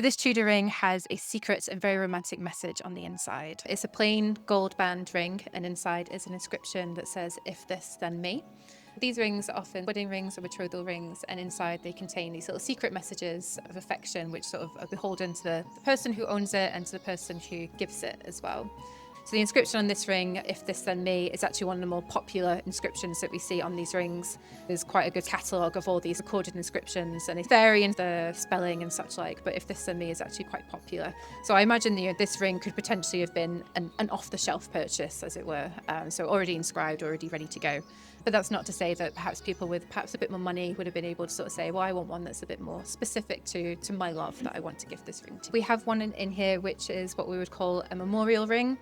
This Tudor ring has a secret and very romantic message on the inside. It's a plain gold band ring, and inside is an inscription that says, "If this, then me." These rings are often wedding rings or betrothal rings, and inside they contain these little secret messages of affection, which sort of are beholden to the person who owns it and to the person who gives it as well. So the inscription on this ring, "If this then me," is actually one of the more popular inscriptions that we see on these rings. There's quite a good catalogue of all these recorded inscriptions, and they vary in the spelling and such like, but "If this then me" is actually quite popular. So I imagine this ring could potentially have been an off-the-shelf purchase, as it were, so already inscribed, already ready to go. But that's not to say that perhaps people with perhaps a bit more money would have been able to sort of say, well, I want one that's a bit more specific to my love that I want to give this ring to. We have one in here, which is what we would call a memorial ring.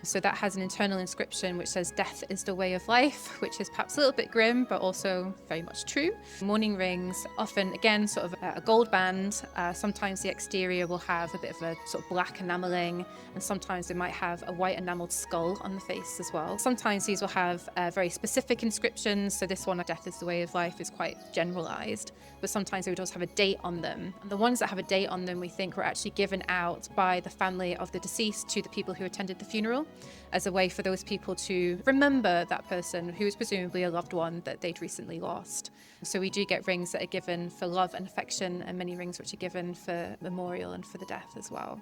So that has an internal inscription which says, "Death is the way of life," which is perhaps a little bit grim, but also very much true. Mourning rings, often, again, sort of a gold band. Sometimes the exterior will have a bit of a sort of black enameling, and sometimes they might have a white enameled skull on the face as well. Sometimes these will have very specific inscriptions. So this one, "Death is the way of life," is quite generalized, but sometimes they would also have a date on them. And the ones that have a date on them, we think, were actually given out by the family of the deceased to the people who attended the funeral, as a way for those people to remember that person who was presumably a loved one that they'd recently lost. So we do get rings that are given for love and affection, and many rings which are given for memorial and for the death as well.